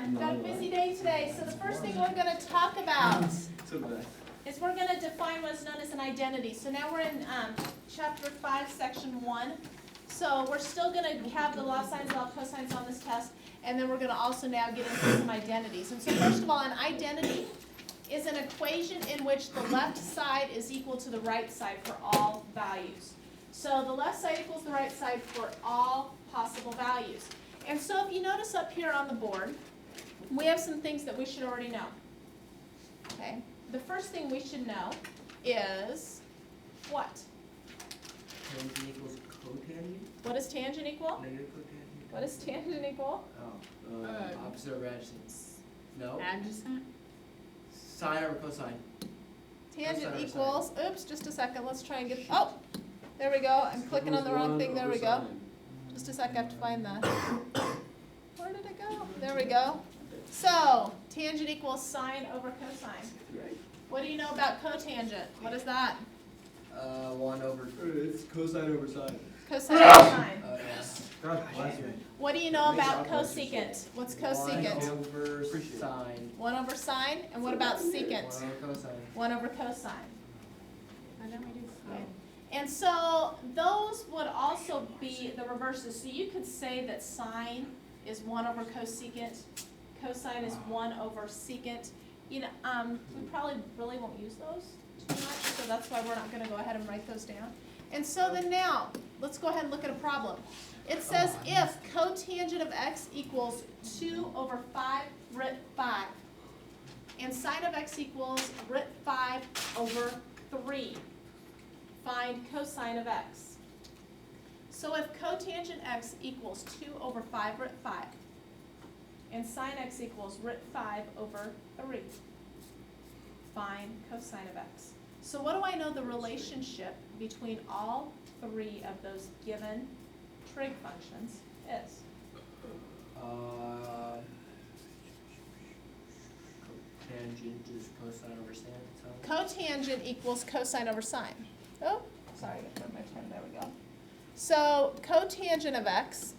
We've got a busy day today, so the first thing we're going to talk about is we're going to define what's known as an identity. So now we're in chapter 5, section 1. So we're still going to have the law signs, law cosines on this test, and then we're going to also now get into some identities. And so first of all, an identity is an equation in which the left side is equal to the right side for all values. So the left side equals the right side for all possible values. And so if you notice up here on the board, we have some things that we should already know. Okay. The first thing we should know is what? Tangent equals cotangent? What does tangent equal? Negative cotangent? What does tangent equal? Opposite of adjacent. No? Adjacent? Sine over cosine. Tangent Cosine over equals, oops, just a second, let's try and get, oh, there we go, I'm clicking on the wrong thing, there we go. Just a sec, I have to find that. Where did it go? There we go. So, tangent equals sine over cosine. Right. What do you know about cotangent? What is that? 1 over. It's cosine over sine. Cosine over sine. Yes. God bless you. What do you know about cosecant? What's 1 cosecant? over sine. 1 over sine, and what about 1 secant? over cosine. 1 over cosine. Why don't we do Okay. And so those would also be the reverses. So you could say that sine is 1 over cosecant, cosine is 1 over secant. You know, we probably really won't use those too much, so that's why we're not going to go ahead and write those down. And so then now, let's go ahead and look at a problem. It says if cotangent of x equals 2 over 5 root 5, and sine of x equals root 5 over 3. Find cosine of x. So if cotangent x equals 2 over 5 root 5, and sine x equals root 5 over 3, find cosine of x. So what do I know the relationship between all three of those given trig functions is? Cotangent is cosine over sine. Cotangent equals cosine over sine. Oh, sorry, I got my pen, there we go. So cotangent of x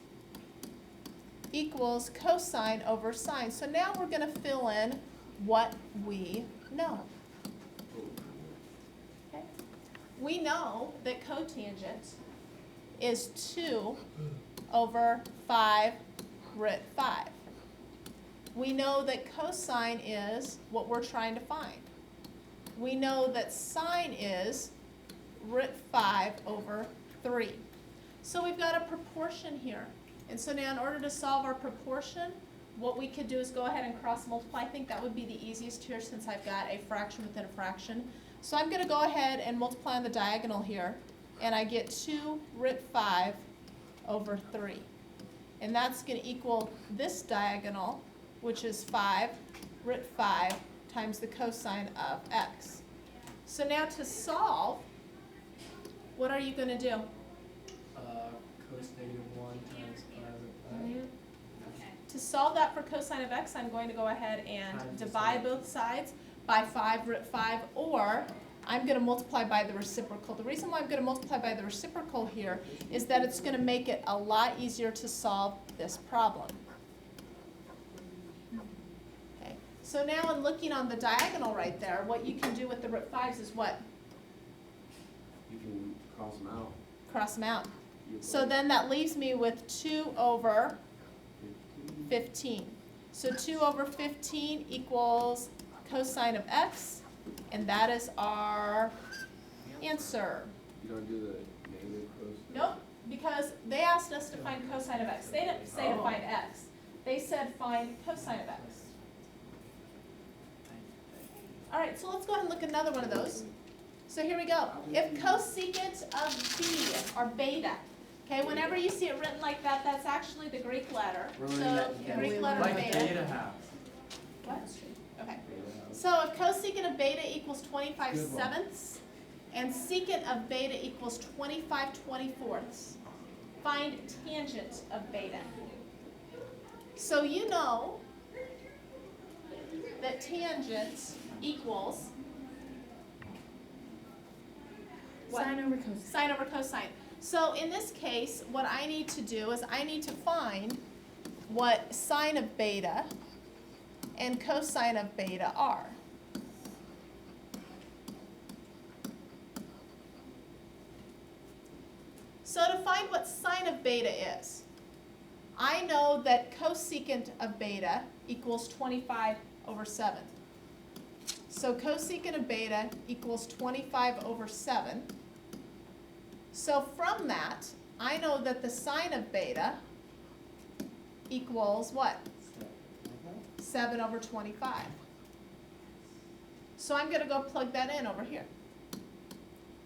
equals cosine over sine. So now we're going to fill in what we know. Okay. We know that cotangent is 2 over 5 root 5. We know that cosine is what we're trying to find. We know that sine is root 5 over 3. So we've got a proportion here. And so now in order to solve our proportion, what we could do is go ahead and cross multiply. I think that would be the easiest here since I've got a fraction within a fraction. So I'm going to go ahead and multiply on the diagonal here. And I get 2 root 5 over 3. And that's going to equal this diagonal, which is 5 root 5 times the cosine of x. So now to solve, what are you going to do? Cos negative 1 times 5 root 5. To solve that for cosine of x, I'm going to go ahead and Times the divide sine. both sides by 5 root 5, or I'm going to multiply by the reciprocal. The reason why I'm going to multiply by the reciprocal here is that it's going to make it a lot easier to solve this problem. Okay. So now in looking on the diagonal right there, what you can do with the root 5s is what? You can cross them out. Cross them out. You have So like then that leaves me with 2 over 15. So 2 over 15 equals cosine of x, and that is our answer. You don't do the negative cosine. Nope, because they asked us to find cosine of x. They didn't say to find x. They said find cosine of x. All right, so let's go ahead and look at another one of those. So here we go. If cosecant of b, or beta, okay, whenever you see it written like that, that's actually the Greek letter. We're learning So that again. Greek letter Like beta. beta half. What? Okay. So if cosecant of beta equals 25 Good one. sevenths, and secant of beta equals 25 24ths, find tangent of beta. So you know that tangent equals what? Sine over cosine. Sine over cosine. So in this case, what I need to do is I need to find what sine of beta and cosine of beta r. So to find what sine of beta is, I know that cosecant of beta equals 25 over 7. So cosecant of beta equals 25 over 7. So from that, I know that the sine of beta equals what? 7 over 25. So I'm going to go plug that in over here.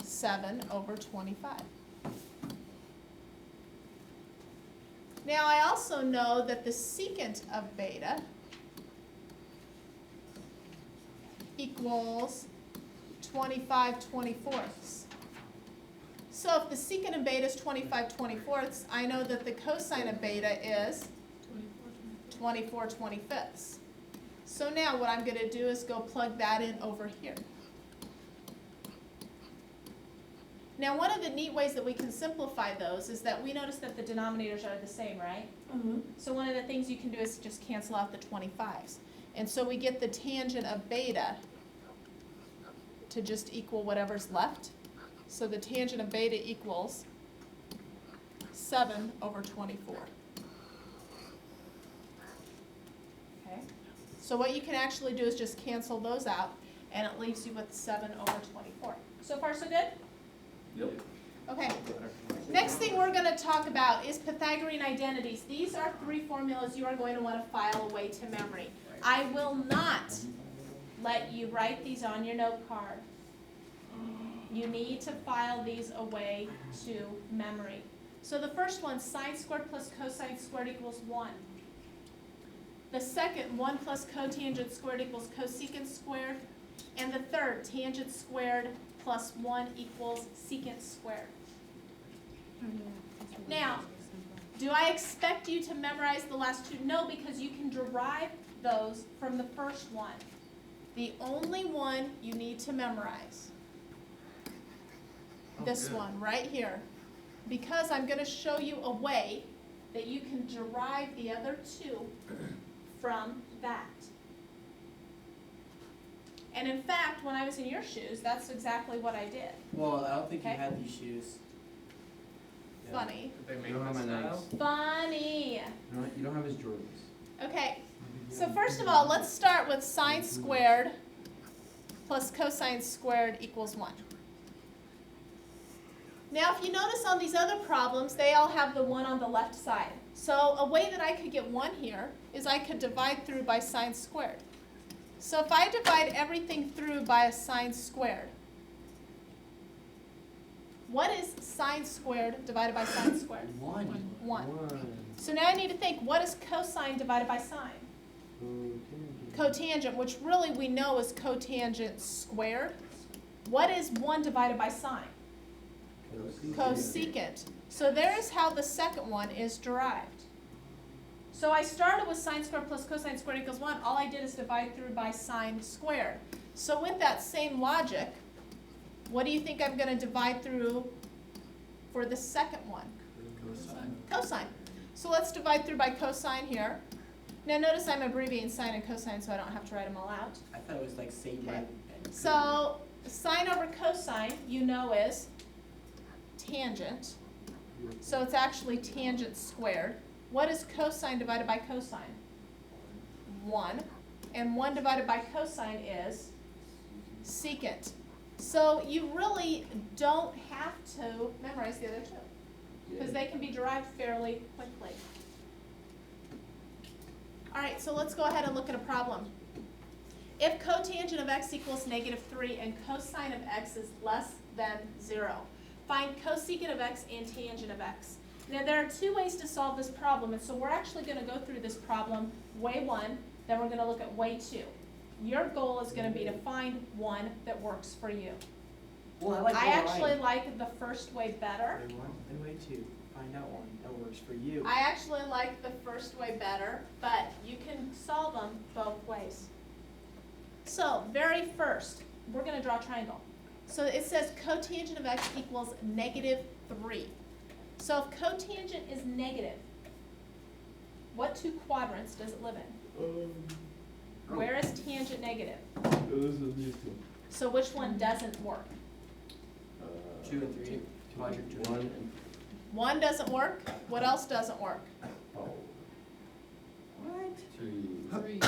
7 over 25. Now I also know that the secant of beta equals 25/24. So if the secant of beta is 25/24, I know that the cosine of beta is 24/25. So now what I'm going to do is go plug that in over here. Now one of the neat ways that we can simplify those is that we notice that the denominators are the same, right? So one of the things you can do is just cancel out the 25s. And so we get the tangent of beta to just equal whatever's left. So the tangent of beta equals 7 over 24. Okay? So what you can actually do is just cancel those out, and it leaves you with 7 over 24. So far, so good? Yep. Okay. Next thing we're going to talk about is Pythagorean identities. These are 3 formulas you are going to want to file away to memory. I will not let you write these on your note card. You need to file these away to memory. So the first one, sine squared plus cosine squared equals 1. The second, 1 plus cotangent squared equals cosecant squared. And the third, tangent squared plus 1 equals secant squared. Now, do I expect you to memorize the last 2? No, because you can derive those from the first one. The only one you need to memorize, this one right here, because I'm going to show you a way that you can derive the other 2 from that. And in fact, when I was in your shoes, that's exactly what I did. Well, I don't think you Okay. had these shoes. Funny. Did they You make don't have this my style? Nikes. Funny. You don't have his Jordans. Okay, so first of all, let's start with sine squared plus cosine squared equals 1. Now, if you notice on these other problems, they all have the 1 on the left side. So a way that I could get 1 here is I could divide through by sine squared. So if I divide everything through by a sine squared, what is sine squared divided by sine squared? 1. 1. So now I need to think, what is cosine divided by sine? Cotangent, which really we know is cotangent squared. What is 1 divided by sine? Cosecant. So there's how the second one is derived. So I started with sine squared plus cosine squared equals 1. All I did is divide through by sine squared. So with that same logic, what do you think I'm going to divide through for the second one? Cosine. Cosine. So let's divide through by cosine here. Now notice I'm abbreviating sine and cosine so I don't have to write them all out. I thought it was like same Okay. and So sine over cosine, you know, is tangent. So it's actually tangent squared. What is cosine divided by cosine? 1. And 1 divided by cosine is secant. So you really don't have to memorize the other 2, because they can be derived fairly quickly. All right, so let's go ahead and look at a problem. If cotangent of x equals -3 and cosine of x is less than 0, find cosecant of x and tangent of x. Now there are 2 ways to solve this problem, and so we're actually going to go through this problem way 1, then we're going to look at way 2. Your goal is going to be to find one that works for you. Well, I like I way actually one. like the first way better. Way 1 and way 2. Find out one that works for you. I actually like the first way better, but you can solve them both ways. So, very first, we're going to draw a triangle. So it says cotangent of x equals -3. So if cotangent is negative, what 2 quadrants does it live in? Where is tangent negative? This is these two. So which one doesn't work? 2 and 3, quadrant 2. One and, One doesn't work, what else doesn't work? oh, What? three.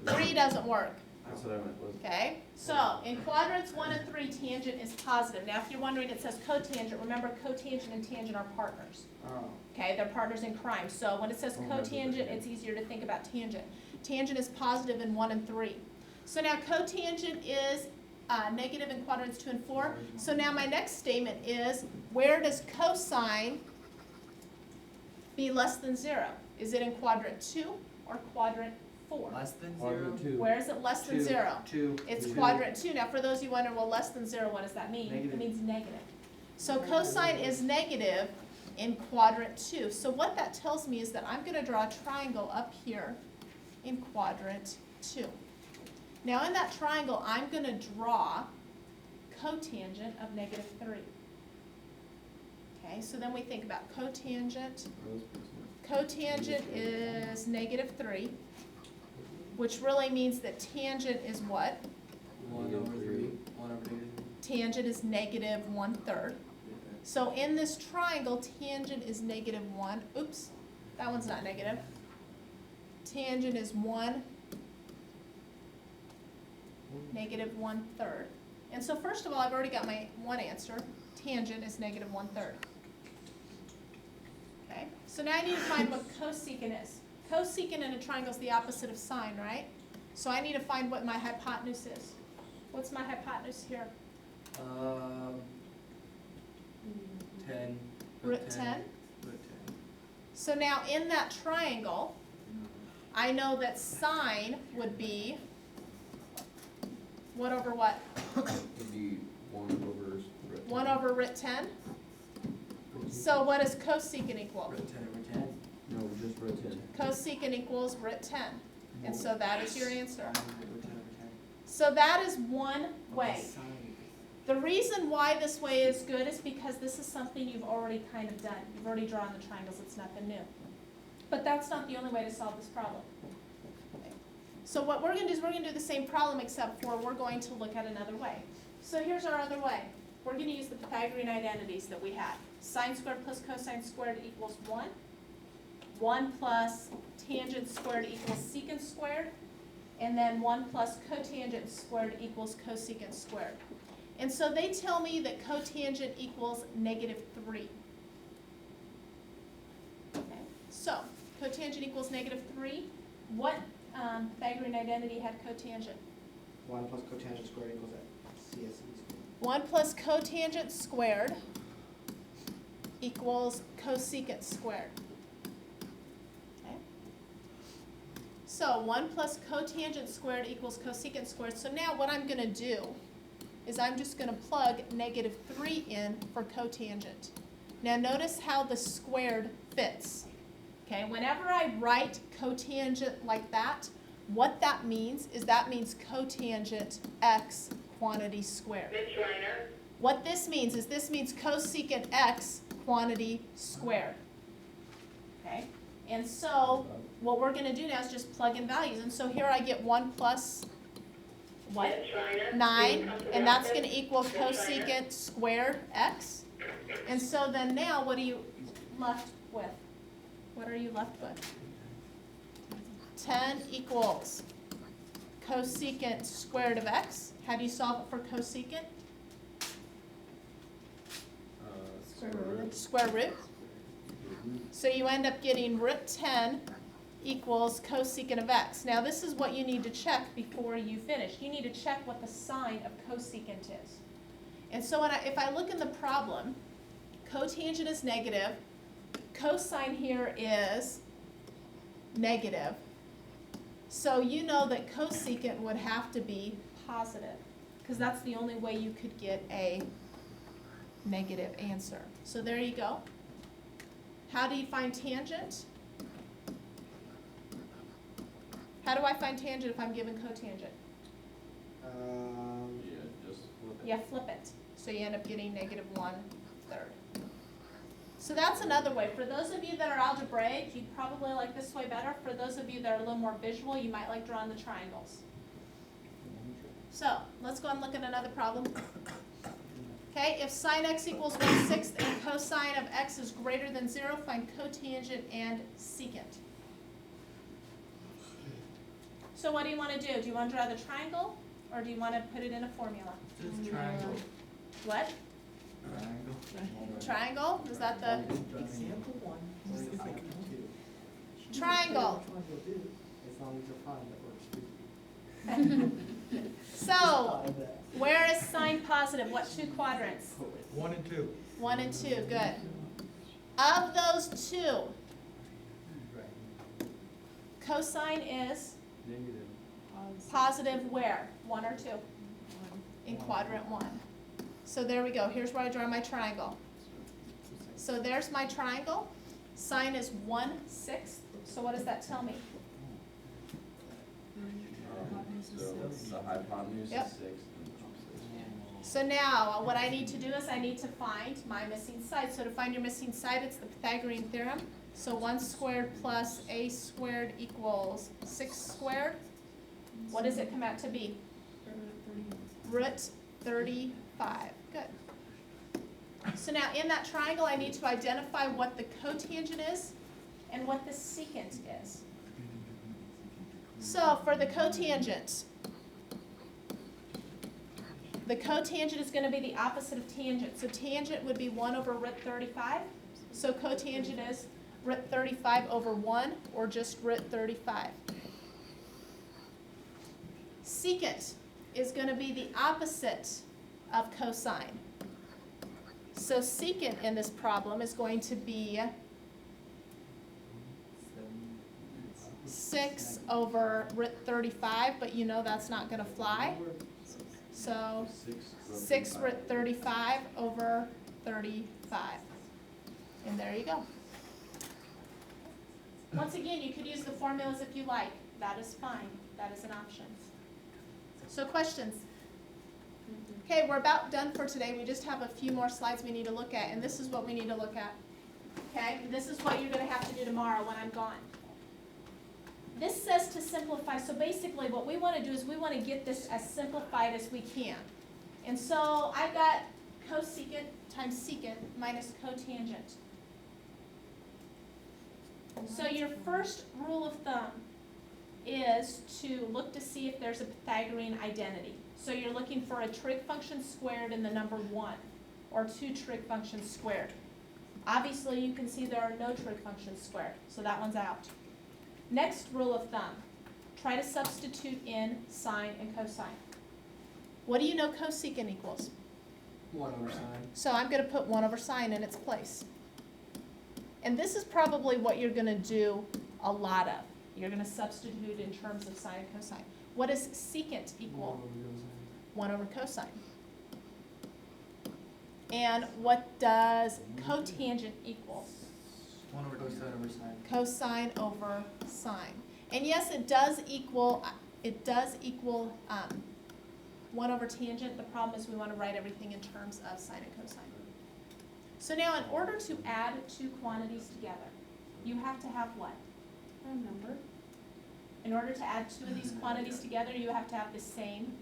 Three doesn't work, That's what I meant, was. okay? So, in quadrants 1 and 3, tangent is positive. Now, if you're wondering, it says cotangent, remember cotangent and tangent are partners. Oh. Okay, they're partners in crime. So when it says Oh, that's cotangent, okay. it's easier to think about tangent. Tangent is positive in 1 and 3. So now cotangent is negative in quadrants 2 and 4. So now my next statement is, where does cosine be less than 0? Is it in quadrant 2 or quadrant 4? Less than 0? Quadrant two. Where is it less than 0? 2. It's Two. quadrant 2. Now for those of you wondering, well, less than 0, what does that mean? Negative. It means negative. So cosine is negative in quadrant 2. So what that tells me is that I'm going to draw a triangle up here in quadrant 2. Now in that triangle, I'm going to draw cotangent of negative 3. Okay, so then we think about cotangent. Cotangent is negative 3, which really means that tangent is what? 1 over 3. 1 over negative. Tangent is negative 1/3. So in this triangle, tangent is negative 1. Oops, that one's not negative. Tangent is 1, negative 1/3. And so first of all, I've already got my one answer. Tangent is negative 1/3. Okay, so now I need to find what cosecant is. Cosecant in a triangle is the opposite of sine, right? So I need to find what my hypotenuse is. What's my hypotenuse here? 10. Root 10. Root 10. So now in that triangle, I know that sine would be what over what? It'd be 1 over. 1 over root 10? So what does cosecant equal? Root 10 over 10. No, just root 10. Cosecant equals root 10. And so that is your answer. Root 10 over 10. So that is one way. Sine. The reason why this way is good is because this is something you've already kind of done. You've already drawn the triangles, it's nothing new. But that's not the only way to solve this problem. Okay. So what we're going to do is we're going to do the same problem except for we're going to look at another way. So here's our other way. We're going to use the Pythagorean identities that we had. Sine squared plus cosine squared equals 1. 1 plus tangent squared equals secant squared. And then 1 plus cotangent squared equals cosecant squared. And so they tell me that cotangent equals negative 3. Okay. So cotangent equals negative 3. What Pythagorean identity had cotangent? 1 plus cotangent squared equals CSE squared. 1 plus cotangent squared equals cosecant squared. Okay. So 1 plus cotangent squared equals cosecant squared. So now what I'm going to do is I'm just going to plug negative 3 in for cotangent. Now notice how the squared fits. Okay, whenever I write cotangent like that, what that means is that means cotangent x quantity squared. What this means is this means cosecant x quantity squared. Okay, and so what we're going to do now is just plug in values. And so here I get 1 plus what? 9, and that's going to equal cosecant squared x. And so then now what are you left with? What are you left with? 10 equals cosecant squared of x. How do you solve it for cosecant? Square root. So you end up getting root 10 equals cosecant of x. Now this is what you need to check before you finish. You need to check what the sign of cosecant is. And so if I look in the problem, cotangent is negative, cosine here is negative. So you know that cosecant would have to be positive, because that's the only way you could get a negative answer. So there you go. How do you find tangent? How do I find tangent if I'm given cotangent? Yeah, just flip it. Yeah, flip it. So you end up getting negative 1/3. So that's another way. For those of you that are algebraic, you'd probably like this way better. For those of you that are a little more visual, you might like drawing the triangles. So let's go and look at another problem. Okay, if sine x equals 1/6 and cosine of x is greater than 0, find cotangent and secant. So what do you want to do? Do you want to draw the triangle, or do you want to put it in a formula? Just triangle. What? Triangle. Triangle? Is that the Example one. triangle? As long as you're fine, that works too. So, where is sine positive? What two quadrants? 1 and 2. 1 and 2, good. Of those two, cosine is Negative. positive where? 1 or 2? In quadrant 1. So there we go. Here's where I draw my triangle. So there's my triangle. Sine is 1/6. So what does that tell me? So the hypotenuse Yep. is 6 and So now, what I need to do is I need to find my missing side. So to find your missing side, it's the Pythagorean theorem. So 1 squared plus a squared equals 6 squared. What does it come out to be? Root 35. Good. So now in that triangle, I need to identify what the cotangent is and what the secant is. So for the cotangent is going to be the opposite of tangent. So tangent would be 1 over root 35. So cotangent is root 35 over 1, or just root 35. Secant is going to be the opposite of cosine. So secant in this problem is going to be 6 over root 35, but you know that's not going to fly. So 6 root 35 over 35. And there you go. Once again, you could use the formulas if you like. That is fine. That is an option. So questions? Okay, we're about done for today. We just have a few more slides we need to look at, and this is what we need to look at. Okay, this is what you're going to have to do tomorrow when I'm gone. This says to simplify, so basically what we want to do is we want to get this as simplified as we can. And so I've got cosecant times secant minus cotangent. So your first rule of thumb is to look to see if there's a Pythagorean identity. So you're looking for a trig function squared in the number 1, or 2 trig functions squared. Obviously you can see there are no trig functions squared, so that one's out. Next rule of thumb, try to substitute in sine and cosine. What do you know cosecant equals? 1 over sine. So I'm going to put 1 over sine in its place. And this is probably what you're going to do a lot of. You're going to substitute in terms of sine and cosine. What does secant equal? 1 over cosine. And what does cotangent equal? 1 over cosine over sine. Cosine over sine. And yes, it does equal 1 over tangent. The problem is we want to write everything in terms of sine and cosine. So now in order to add two quantities together, you have to have what? A number. In order to add two of these quantities together, you have to have the same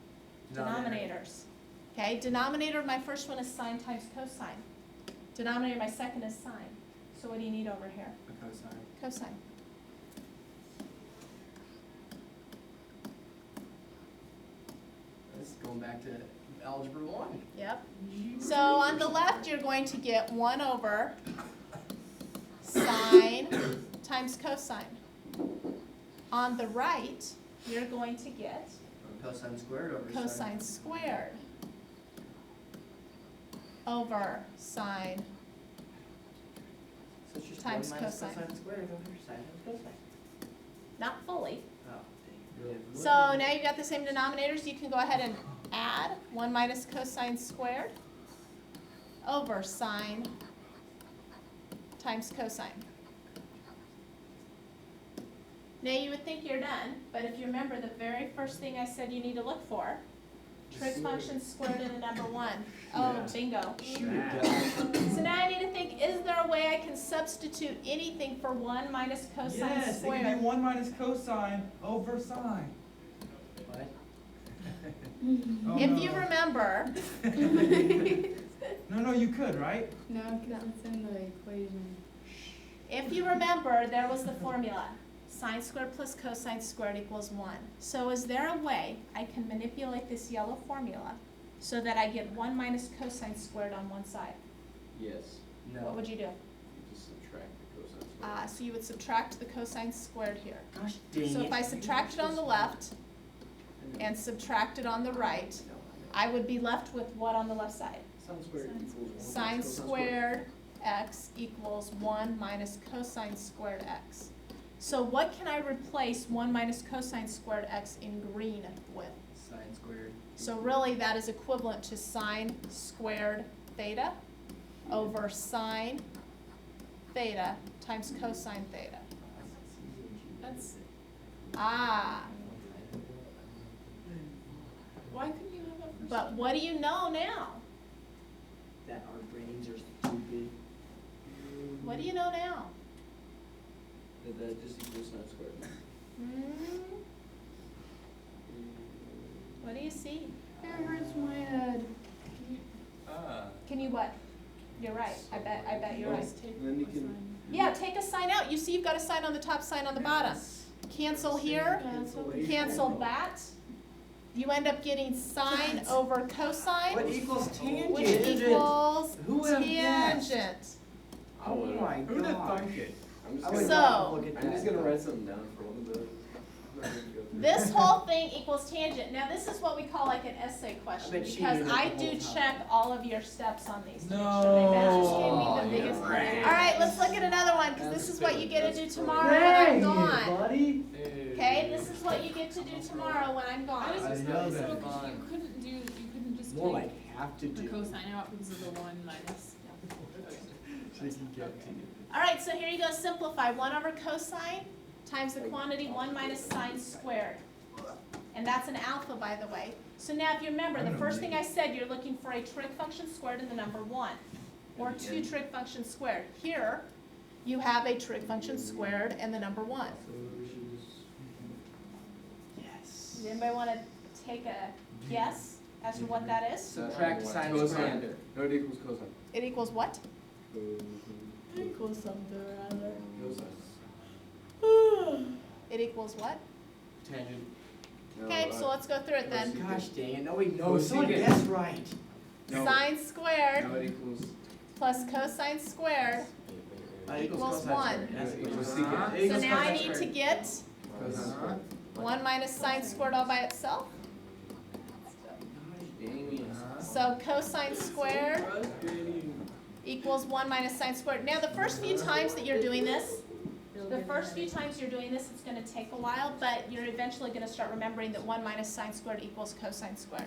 denominators. Okay, denominator of my first one is sine times cosine. Denominator of my second is sine. So what do you need over here? A cosine. Cosine. This is going back to algebra 1. Yep. So on the left, you're going to get 1 over sine times cosine. On the right, you're going to get Cosine squared over sine. cosine squared over sine So it's just times 1 minus cosine. cosine squared over sine times cosine. Not fully. Oh, dang. So now you've got the same denominators. You can go ahead and add 1 minus cosine squared over sine times cosine. Now you would think you're done, but if you remember the very first thing I said you need to look for, Trig function squared into number one. Oh, Yeah. bingo. Shoot it down. So now I need to think, is there a way I can substitute anything for 1 minus cosine Yes, it squared? can be 1 minus cosine over sine. What? Oh, If no. you remember, No, you could, right? No, because it's in the equation. if you remember, there was the formula. Sine squared plus cosine squared equals 1. So is there a way I can manipulate this yellow formula so that I get 1 minus cosine squared on one side? Yes, What No. would you do? you just subtract the cosine squared. So you would subtract the cosine squared here. Gosh dang So it. if I subtract it on the left and subtract it on the right, I would be left with what on the left side? Sine squared equals 1 Sine minus cosine squared x equals 1 minus cosine squared x. So what can I replace 1 minus cosine squared x in green with? Sine squared. So really that is equivalent to sine squared theta over sine theta times cosine theta. That's, why couldn't you have that first? But what do you know now? That our brains are stupid. What do you know now? That just equals sine squared. Hmm? What do you see? It hurts my head. Can you what? You're right. I bet you're right. Just take Then you the can- sign. Yeah, take a sign out. You see you've got a sign on the top, sign on the bottom. Cancel here, cancel that. You end up getting sine over What cosine, equals tangent? which equals Who would've guessed? tangent. I Oh would. my Who'd have gosh. thunk it? I'm just I gonna, would So- not look at I'm just that. gonna write something down for one of the. I'm not gonna go through This it. whole thing equals tangent. Now this is what we call like an essay question, bet she because knew that I the do whole time. check all of your steps on these to make No. sure they match. Oh, Just gave me the yeah, biggest. right. Alright, let's look at another one, because That's this is what you get to do That's tomorrow when I'm Dang it, gone. buddy. Okay, this is what you get to do tomorrow when I'm I gone. was I just know not, that. so you couldn't just More take like have to the do. cosine out because of the 1 minus. So you can get to you. Alright, so here you go, simplify. 1 over cosine times the quantity 1 minus sine squared. And that's an alpha, by the way. So now if you remember, the first thing I said, you're looking for a trig function squared in the number 1, or 2 trig functions squared. Here, you have a trig function squared and the number 1. Yes. Does anybody want to take a guess as to what that is? Subtract sine Cosine. squared. No, it equals cosine. It equals what? Equals something or other. Cosine. It equals what? Tangent. No, Okay, so let's go through it then. Gosh dang it, nobody knows. Someone Cosecant. guess right. No. Sine squared No, it equals. plus cosine squared. Equals cosine 1. squared. Yes, It it equals equals secant. It So equals now I cosine need to squared. get Cosine squared. 1 minus sine squared all by itself. Dang So cosine squared it. equals 1 minus sine squared. Now the first few times that you're doing this, it's going to take a while, but you're eventually going to start remembering that 1 minus sine squared equals cosine squared.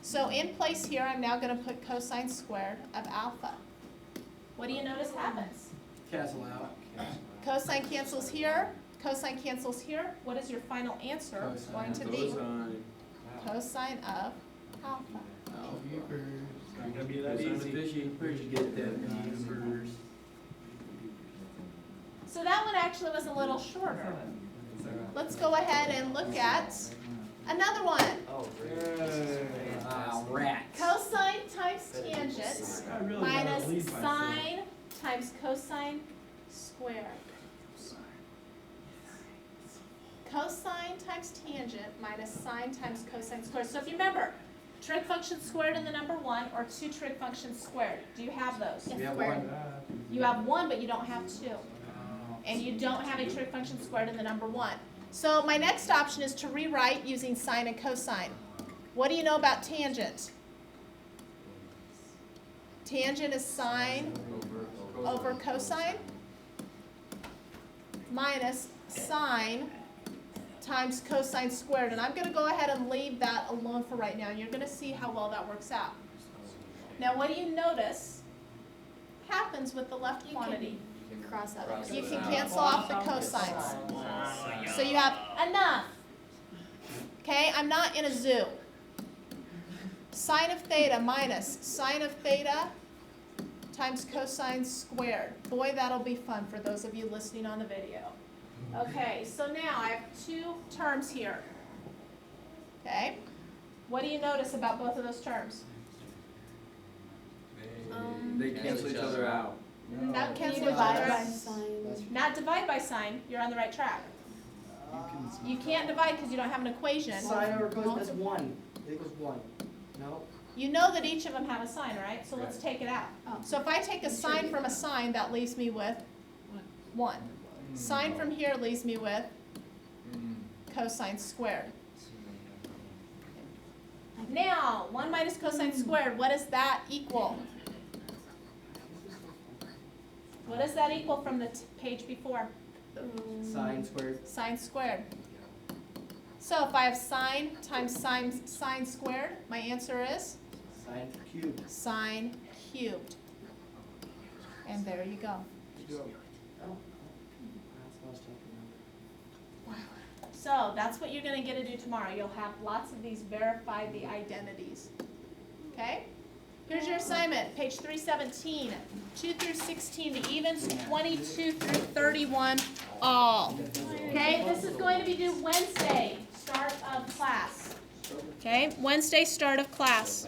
So in place here, I'm now going to put cosine squared of alpha. What do you notice happens? Cancel out. Cosine cancels here, cosine cancels here. What is your final answer Cosine. going to be? Cosine. Cosine of alpha. Not gonna be that easy. Where'd you get them numbers? So that one actually was a little shorter. Let's go ahead and look at another one. Oh, rats. Cosine times tangent I really minus gotta leave myself. sine times cosine squared. Cosine times tangent minus sine times cosine squared. So if you remember, trig function squared in the number 1 or 2 trig functions squared. Do you have those? We have Squared. one. You have 1, but you don't have 2. And you don't have a trig function squared in the number 1. So my next option is to rewrite using sine and cosine. What do you know about tangent? Tangent is sine over cosine minus sine times cosine squared. And I'm going to go ahead and leave that alone for right now. And you're going to see how well that works out. Now what do you notice happens with the left quantity? Cross out. You can cancel off the cosines. So you have enough. Okay, I'm not in a zoo. Sine of theta minus sine of theta times cosine squared. Boy, that'll be fun for those of you listening on the video. Okay, so now I have two terms here. Okay? What do you notice about both of those terms? They cancel each other out. No. Not cancel You each other divide out. by sign. Not divide by sign, you're on the right track. You can't divide because you don't have an equation. Sine over cosine, that's one. It equals one. No? You know that each of them have a sign, right? So let's take it out. Oh. So if I take a sine from a sine, that leaves me with 1. Sine from here leaves me with cosine squared. Now, 1 minus cosine squared, what does that equal? What does that equal from the page before? Sine squared. Sine squared. So if I have sine times sine squared, my answer is Sine cubed. sine cubed. And there you go. Oh. That's what I was talking about. So that's what you're going to get to do tomorrow. You'll have lots of these verify the identities. Okay? Here's your assignment, page 317, 2 through 16, the evens, 22 through 31, all. Okay? This is going to be due Wednesday, start of class. Okay? Wednesday, start of class.